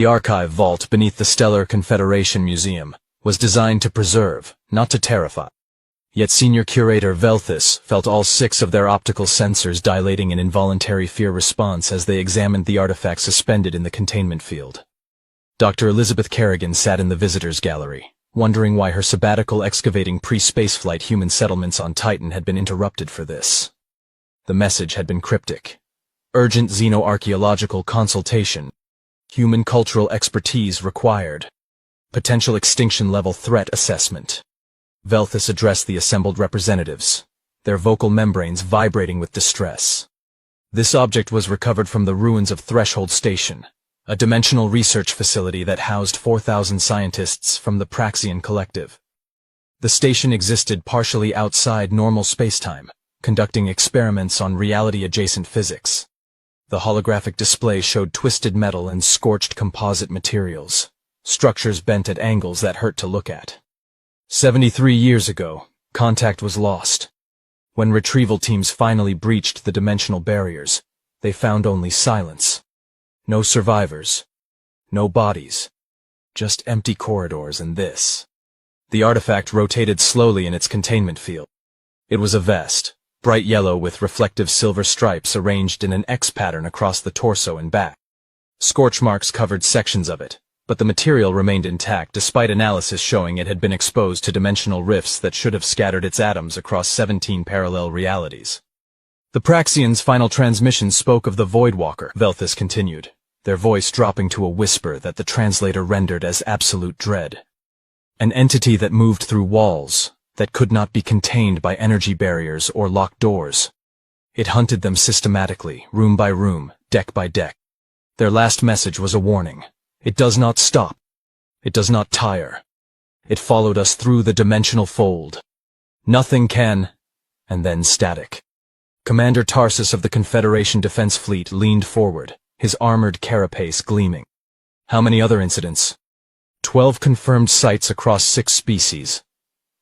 The archive vault beneath the Stellar Confederation Museum was designed to preserve, not to terrify. Yet Senior Curator Velthus felt all 6 of their optical sensors dilating in involuntary fear response as they examined the artifact suspended in the containment field. Dr. Elizabeth Kerrigan sat in the visitors' gallery, wondering why her sabbatical excavating pre-spaceflight human settlements on Titan had been interrupted for this. The message had been cryptic. Urgent xenoarchaeological consultation. Human cultural expertise required. Potential extinction-level threat assessment. Velthus addressed the assembled representatives, their vocal membranes vibrating with distress. This object was recovered from the ruins of Threshold Station, a dimensional research facility that housed 4,000 scientists from the Praxian Collective. The station existed partially outside normal spacetime, conducting experiments on reality-adjacent physics. The holographic display showed twisted metal and scorched composite materials, structures bent at angles that hurt to look at. 73 years ago, contact was lost. When retrieval teams finally breached the dimensional barriers, they found only silence. No survivors. No bodies. Just empty corridors and this. The artifact rotated slowly in its containment field. It was a vest, bright yellow with reflective silver stripes arranged in an X pattern across the torso and back. Scorch marks covered sections of it, but the material remained intact despite analysis showing it had been exposed to dimensional rifts that should have scattered its atoms across 17 parallel realities. The Praxians' final transmission spoke of the Voidwalker, Velthus continued, their voice dropping to a whisper that the translator rendered as absolute dread. An entity that moved through walls, that could not be contained by energy barriers or locked doors. It hunted them systematically, room by room, deck by deck. Their last message was a warning. It does not stop. It does not tire. It followed us through the dimensional fold. Nothing can, and then static. Commander Tarsus of the Confederation Defense Fleet leaned forward, his armored carapace gleaming. How many other incidents? 12 confirmed sites across 6 species.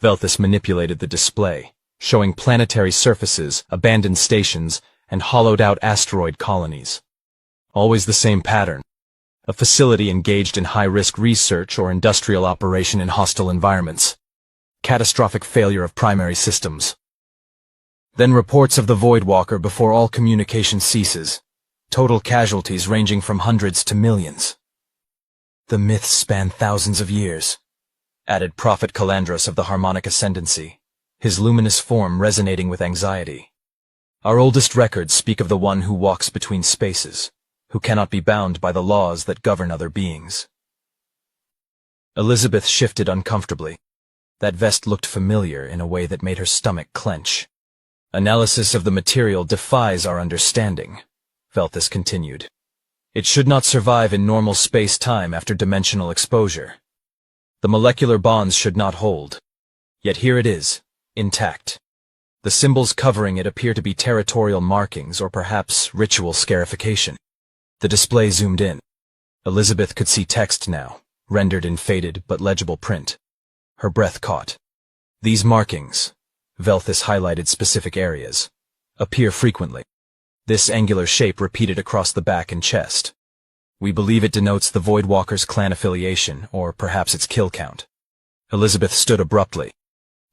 Velthus manipulated the display, showing planetary surfaces, abandoned stations, and hollowed-out asteroid colonies. Always the same pattern. A facility engaged in high-risk research or industrial operation in hostile environments. Catastrophic failure of primary systems. Then reports of the Voidwalker before all communication ceases. Total casualties ranging from hundreds to millions. The myths span thousands of years, added Prophet Calandros of the Harmonic Ascendancy, his luminous form resonating with anxiety. Our oldest records speak of the one who walks between spaces, who cannot be bound by the laws that govern other beings. Elizabeth shifted uncomfortably. That vest looked familiar in a way that made her stomach clench. Analysis of the material defies our understanding, Velthus continued. It should not survive in normal space-time after dimensional exposure. The molecular bonds should not hold. Yet here it is, intact. The symbols covering it appear to be territorial markings or perhaps ritual scarification. The display zoomed in. Elizabeth could see text now, rendered in faded but legible print. Her breath caught. These markings, Velthus highlighted specific areas, appear frequently. This angular shape repeated across the back and chest. We believe it denotes the Voidwalker's clan affiliation, or perhaps its kill count. Elizabeth stood abruptly.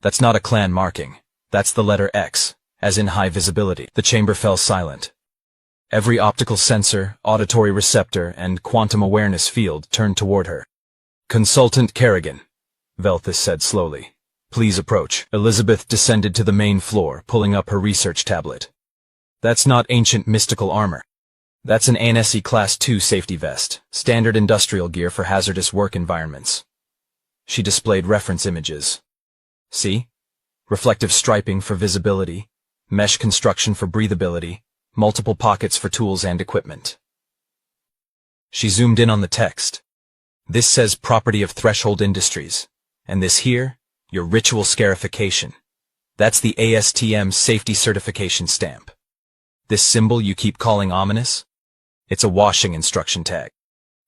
That's not a clan marking. That's the letter X, as in high visibility. The chamber fell silent. Every optical sensor, auditory receptor, and quantum awareness field turned toward her. Consultant Kerrigan, Velthus said slowly. Please approach. Elizabeth descended to the main floor, pulling up her research tablet. That's not ancient mystical armor. That's an ANSI Class 2 safety vest, standard industrial gear for hazardous work environments. She displayed reference images. See? Reflective striping for visibility, mesh construction for breathability, multiple pockets for tools and equipment. She zoomed in on the text. This says property of Threshold Industries, and this here, your ritual scarification. That's the ASTM safety certification stamp. This symbol you keep calling ominous? It's a washing instruction tag.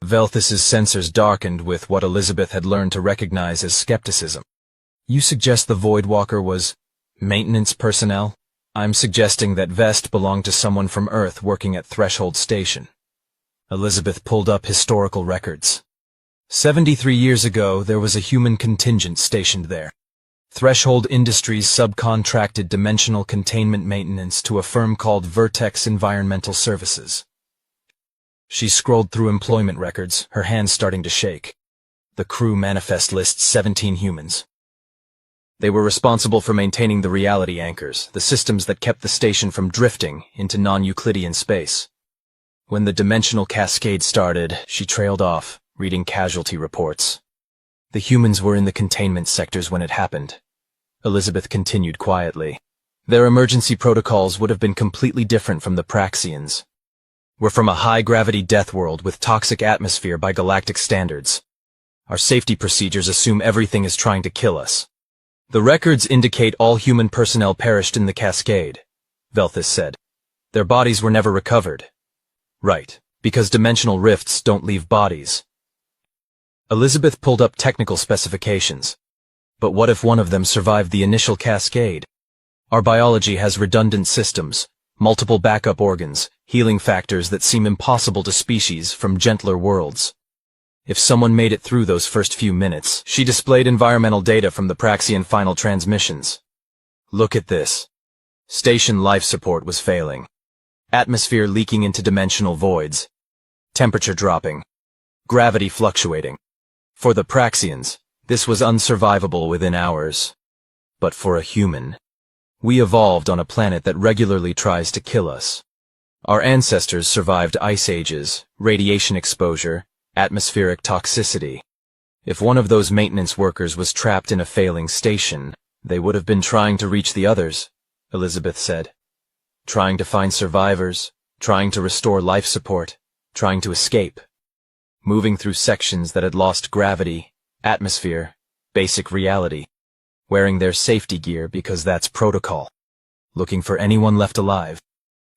Velthus's sensors darkened with what Elizabeth had learned to recognize as skepticism. You suggest the Voidwalker was maintenance personnel? I'm suggesting that vest belonged to someone from Earth working at Threshold Station. Elizabeth pulled up historical records. 73 years ago, there was a human contingent stationed there. Threshold Industries subcontracted dimensional containment maintenance to a firm called Vertex Environmental Services. She scrolled through employment records, her hands starting to shake. The crew manifest lists 17 humans. They were responsible for maintaining the reality anchors, the systems that kept the station from drifting into non-Euclidean space. When the dimensional cascade started, she trailed off, reading casualty reports. The humans were in the containment sectors when it happened. Elizabeth continued quietly. Their emergency protocols would have been completely different from the Praxians. We're from a high-gravity death world with toxic atmosphere by galactic standards. Our safety procedures assume everything is trying to kill us. The records indicate all human personnel perished in the cascade, Velthis said. Their bodies were never recovered. Right, because dimensional rifts don't leave bodies. Elizabeth pulled up technical specifications. But what if one of them survived the initial cascade? Our biology has redundant systems, multiple backup organs, healing factors that seem impossible to species from gentler worlds. If someone made it through those first few minutes, she displayed environmental data from the Praxian final transmissions. Look at this. Station life support was failing. Atmosphere leaking into dimensional voids. Temperature dropping. Gravity fluctuating. For the Praxians, this was unsurvivable within hours. But for a human, we evolved on a planet that regularly tries to kill us. Our ancestors survived ice ages, radiation exposure, atmospheric toxicity. If one of those maintenance workers was trapped in a failing station, they would have been trying to reach the others, Elizabeth said. Trying to find survivors, trying to restore life support, trying to escape. Moving through sections that had lost gravity, atmosphere, basic reality. Wearing their safety gear because that's protocol. Looking for anyone left alive.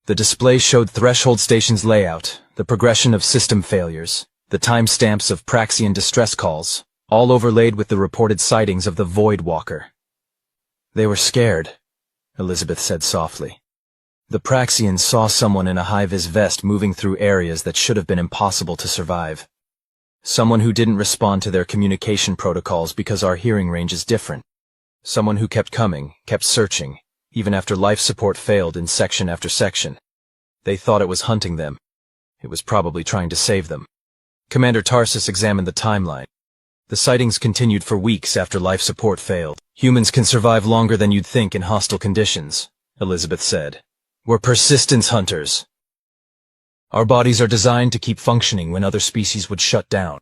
The display showed Threshold Station's layout, the progression of system failures, the timestamps of Praxian distress calls, all overlaid with the reported sightings of the Void Walker. They were scared, Elizabeth said softly. The Praxians saw someone in a high-vis vest moving through areas that should have been impossible to survive. Someone who didn't respond to their communication protocols because our hearing range is different. Someone who kept coming, kept searching, even after life support failed in section after section. They thought it was hunting them. It was probably trying to save them. Commander Tarsus examined the timeline. The sightings continued for weeks after life support failed. Humans can survive longer than you'd think in hostile conditions, Elizabeth said. We're persistence hunters. Our bodies are designed to keep functioning when other species would shut down.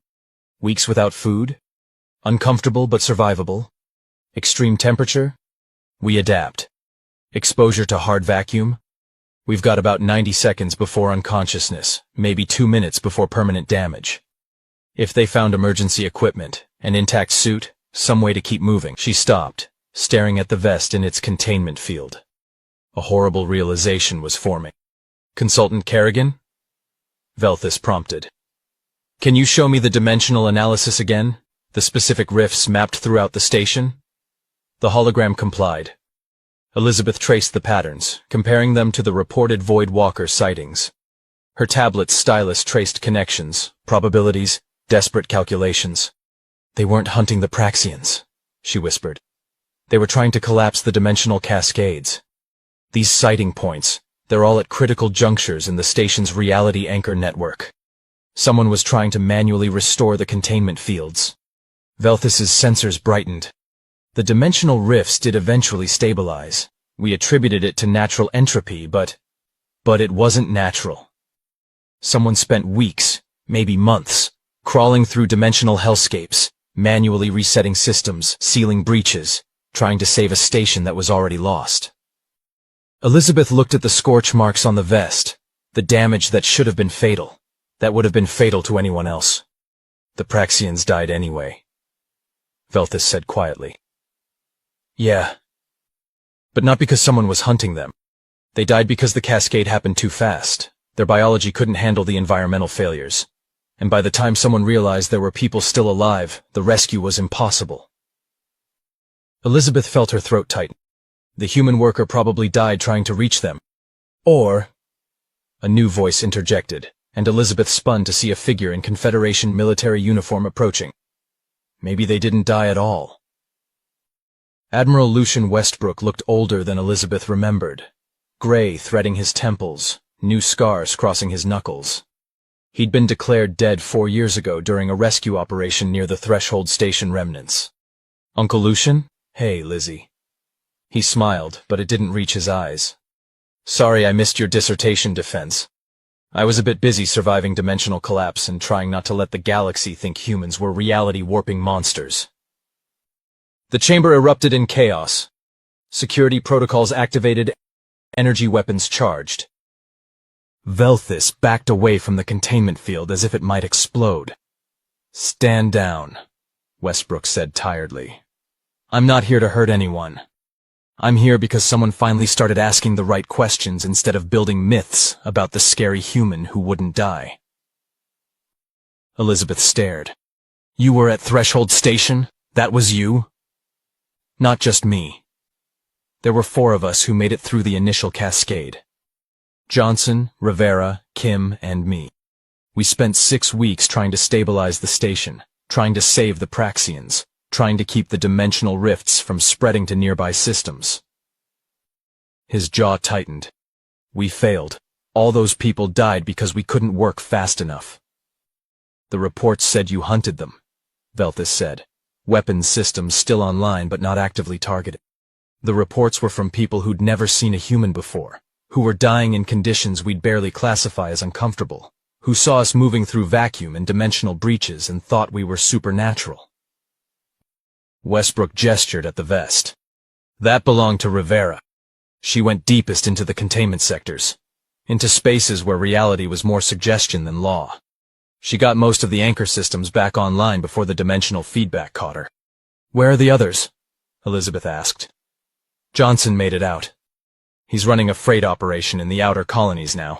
Weeks without food? Uncomfortable but survivable? Extreme temperature? We adapt. Exposure to hard vacuum? We've got about 90 seconds before unconsciousness, maybe 2 minutes before permanent damage. If they found emergency equipment, an intact suit, some way to keep moving. She stopped, staring at the vest in its containment field. A horrible realization was forming. Consultant Kerrigan? Velthis prompted. Can you show me the dimensional analysis again? The specific rifts mapped throughout the station? The hologram complied. Elizabeth traced the patterns, comparing them to the reported Void Walker sightings. Her tablet's stylus traced connections, probabilities, desperate calculations. They weren't hunting the Praxians, she whispered. They were trying to collapse the dimensional cascades. These sighting points, they're all at critical junctures in the station's reality anchor network. Someone was trying to manually restore the containment fields. Velthis's sensors brightened. The dimensional rifts did eventually stabilize. We attributed it to natural entropy, but it wasn't natural. Someone spent weeks, maybe months, crawling through dimensional hellscapes, manually resetting systems, sealing breaches, trying to save a station that was already lost. Elizabeth looked at the scorch marks on the vest, the damage that should have been fatal, that would have been fatal to anyone else. The Praxians died anyway, Velthis said quietly. Yeah. But not because someone was hunting them. They died because the cascade happened too fast. Their biology couldn't handle the environmental failures. And by the time someone realized there were people still alive, the rescue was impossible. Elizabeth felt her throat tighten. The human worker probably died trying to reach them. Or, a new voice interjected, and Elizabeth spun to see a figure in Confederation military uniform approaching. Maybe they didn't die at all. Admiral Lucian Westbrook looked older than Elizabeth remembered, gray threading his temples, new scars crossing his knuckles. He'd been declared dead 4 years ago during a rescue operation near the Threshold Station remnants. Uncle Lucian? Hey, Lizzie. He smiled, but it didn't reach his eyes. Sorry I missed your dissertation defense. I was a bit busy surviving dimensional collapse and trying not to let the galaxy think humans were reality-warping monsters. The chamber erupted in chaos. Security protocols activated, energy weapons charged. Velthis backed away from the containment field as if it might explode. Stand down, Westbrook said tiredly. I'm not here to hurt anyone. I'm here because someone finally started asking the right questions instead of building myths about the scary human who wouldn't die. Elizabeth stared. You were at Threshold Station? That was you? Not just me. There were 4 of us who made it through the initial cascade. Johnson, Rivera, Kim, and me. We spent 6 weeks trying to stabilize the station, trying to save the Praxians, trying to keep the dimensional rifts from spreading to nearby systems. His jaw tightened. We failed. All those people died because we couldn't work fast enough. The reports said you hunted them, Velthis said. Weapons systems still online but not actively targeted. The reports were from people who'd never seen a human before, who were dying in conditions we'd barely classify as uncomfortable, who saw us moving through vacuum and dimensional breaches and thought we were supernatural. Westbrook gestured at the vest. That belonged to Rivera. She went deepest into the containment sectors, into spaces where reality was more suggestion than law. She got most of the anchor systems back online before the dimensional feedback caught her. Where are the others? Elizabeth asked. Johnson made it out. He's running a freight operation in the outer colonies now.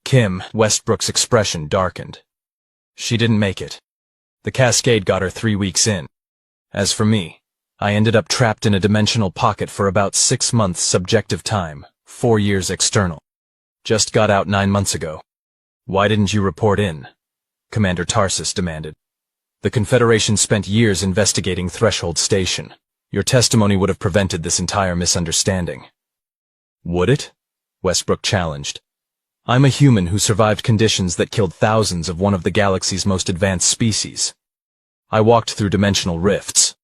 Kim, Westbrook's expression darkened. She didn't make it. The cascade got her 3 weeks in. As for me, I ended up trapped in a dimensional pocket for about 6 months subjective time, 4 years external. Just got out 9 months ago. Why didn't you report in? Commander Tarsus demanded. The Confederation spent years investigating Threshold Station. Your testimony would have prevented this entire misunderstanding. Would it? Westbrook challenged. I'm a human who survived conditions that killed thousands of one of the galaxy's most advanced species. I walked through dimensional rifts.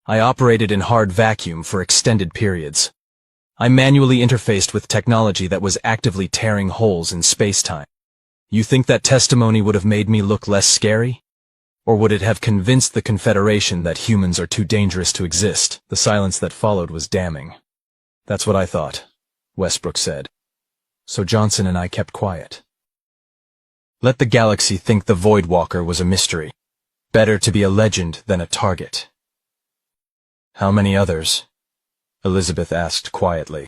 I operated in hard vacuum for extended periods. I manually interfaced with technology that was actively tearing holes in space-time. You think that testimony would have made me look less scary? Or would it have convinced the Confederation that humans are too dangerous to exist? The silence that followed was damning. That's what I thought, Westbrook said. So Johnson and I kept quiet. Let the galaxy think the Voidwalker was a mystery. Better to be a legend than a target. How many others? Elizabeth asked quietly.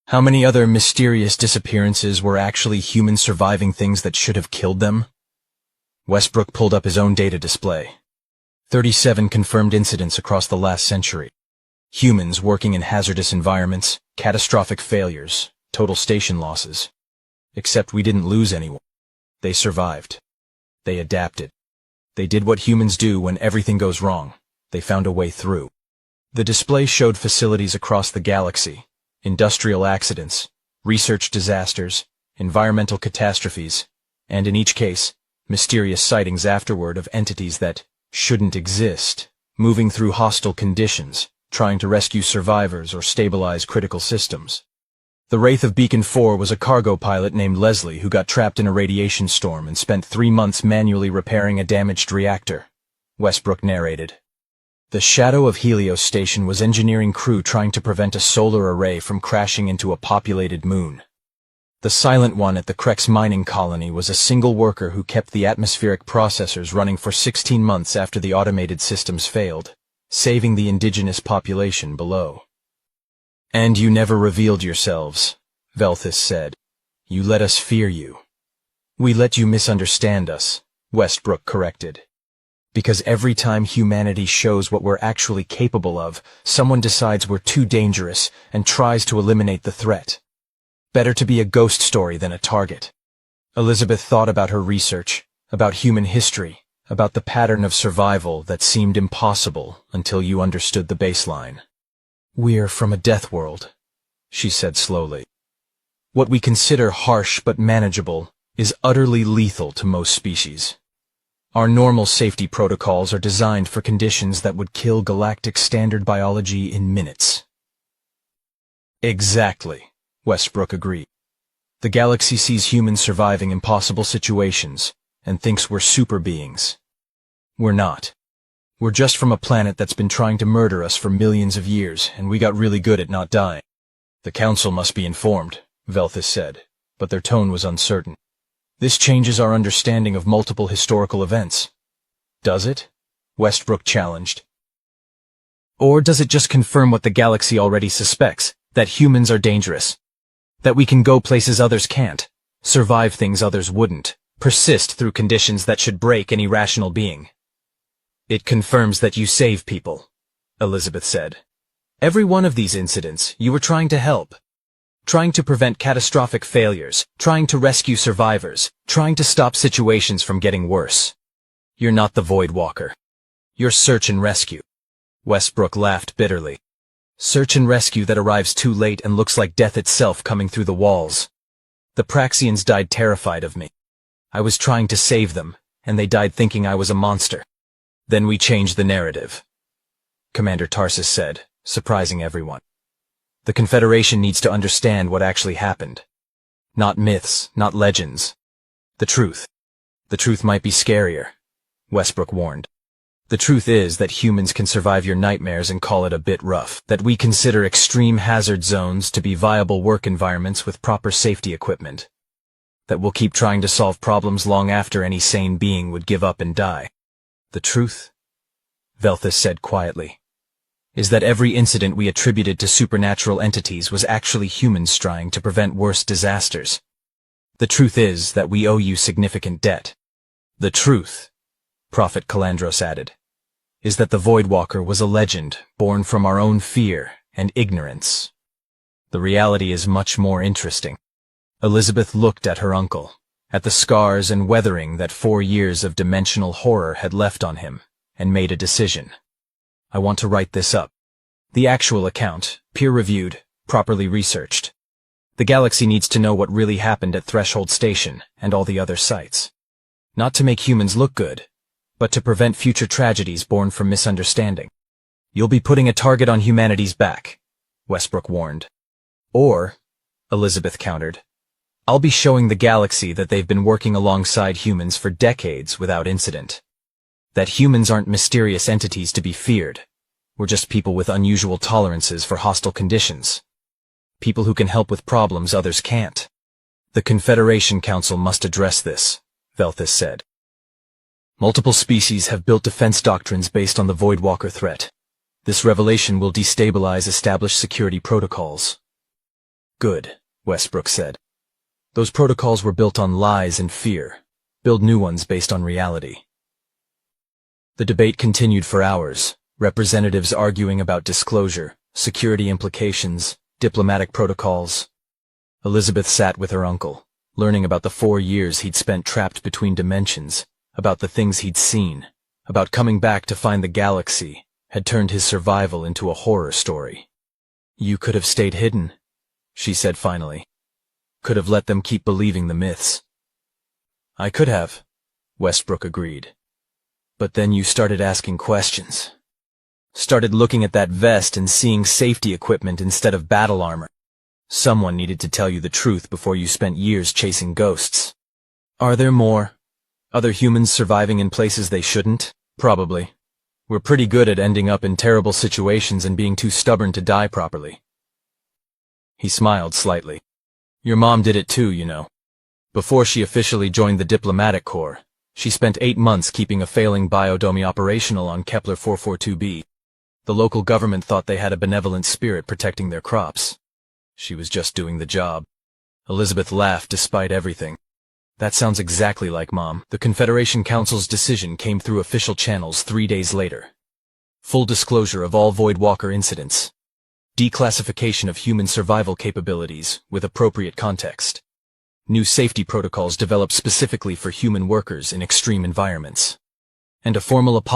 How many other mysterious disappearances were actually human surviving things that should have killed them? Westbrook pulled up his own data display. 37 confirmed incidents across the last century. Humans working in hazardous environments, catastrophic failures, total station losses. Except we didn't lose anyone. They survived. They adapted. They did what humans do when everything goes wrong. They found a way through. The display showed facilities across the galaxy, industrial accidents, research disasters, environmental catastrophes, and in each case, mysterious sightings afterward of entities that shouldn't exist, moving through hostile conditions, trying to rescue survivors or stabilize critical systems. The Wraith of Beacon 4 was a cargo pilot named Leslie who got trapped in a radiation storm and spent 3 months manually repairing a damaged reactor, Westbrook narrated. The Shadow of Helios station was engineering crew trying to prevent a solar array from crashing into a populated moon. The Silent One at the Krex mining colony was a single worker who kept the atmospheric processors running for 16 months after the automated systems failed, saving the indigenous population below. And you never revealed yourselves, Velthis said. You let us fear you. We let you misunderstand us, Westbrook corrected. Because every time humanity shows what we're actually capable of, someone decides we're too dangerous and tries to eliminate the threat. Better to be a ghost story than a target. Elizabeth thought about her research, about human history, about the pattern of survival that seemed impossible until you understood the baseline. "We're from a death world," she said slowly. "What we consider harsh but manageable is utterly lethal to most species. Our normal safety protocols are designed for conditions that would kill galactic standard biology in minutes." "Exactly," Westbrook agreed. "The galaxy sees humans surviving impossible situations and thinks we're super beings. We're not. We're just from a planet that's been trying to murder us for millions of years, and we got really good at not dying." "The Council must be informed," Velthus said, but their tone was uncertain. "This changes our understanding of multiple historical events." "Does it?" Westbrook challenged. "Or does it just confirm what the galaxy already suspects, that humans are dangerous? That we can go places others can't, survive things others wouldn't, persist through conditions that should break any rational being?" "It confirms that you save people," Elizabeth said. "Every one of these incidents, you were trying to help. Trying to prevent catastrophic failures, trying to rescue survivors, trying to stop situations from getting worse. You're not the Void Walker. You're search and rescue." Westbrook laughed bitterly. "Search and rescue that arrives too late and looks like death itself coming through the walls. The Praxians died terrified of me. I was trying to save them, and they died thinking I was a monster. Then we changed the narrative," Commander Tarsus said, surprising everyone. "The Confederation needs to understand what actually happened. Not myths, not legends. The truth. The truth might be scarier," Westbrook warned. "The truth is that humans can survive your nightmares and call it a bit rough. That we consider extreme hazard zones to be viable work environments with proper safety equipment. That we'll keep trying to solve problems long after any sane being would give up and die. The truth," Velthus said quietly, "is that every incident we attributed to supernatural entities was actually humans trying to prevent worse disasters. The truth is that we owe you significant debt. The truth," Prophet Calandros added, "is that the Voidwalker was a legend born from our own fear and ignorance. The reality is much more interesting." Elizabeth looked at her uncle, at the scars and weathering that 4 years of dimensional horror had left on him, and made a decision. "I want to write this up. The actual account, peer-reviewed, properly researched. The galaxy needs to know what really happened at Threshold Station and all the other sites. Not to make humans look good, but to prevent future tragedies born from misunderstanding. You'll be putting a target on humanity's back," Westbrook warned. "Or," Elizabeth countered, "I'll be showing the galaxy that they've been working alongside humans for decades without incident. That humans aren't mysterious entities to be feared. We're just people with unusual tolerances for hostile conditions. People who can help with problems others can't. The Confederation Council must address this," Velthus said. "Multiple species have built defense doctrines based on the Voidwalker threat. This revelation will destabilize established security protocols." "Good," Westbrook said. "Those protocols were built on lies and fear. Build new ones based on reality." The debate continued for hours, representatives arguing about disclosure, security implications, diplomatic protocols. Elizabeth sat with her uncle, learning about the 4 years he'd spent trapped between dimensions, about the things he'd seen, about coming back to find the galaxy had turned his survival into a horror story. "You could have stayed hidden," she said finally. "Could have let them keep believing the myths." "I could have," Westbrook agreed. "But then you started asking questions. Started looking at that vest and seeing safety equipment instead of battle armor. Someone needed to tell you the truth before you spent years chasing ghosts. Are there more? Other humans surviving in places they shouldn't? Probably. We're pretty good at ending up in terrible situations and being too stubborn to die properly." He smiled slightly. "Your mom did it too, you know. Before she officially joined the diplomatic corps, she spent 8 months keeping a failing biodome operational on Kepler 442b. The local government thought they had a benevolent spirit protecting their crops. She was just doing the job." Elizabeth laughed despite everything. "That sounds exactly like Mom." The Confederation Council's decision came through official channels 3 days later. Full disclosure of all Voidwalker incidents. Declassification of human survival capabilities with appropriate context. new safety protocols developed specifically for human workers in extreme environments, and a formal apology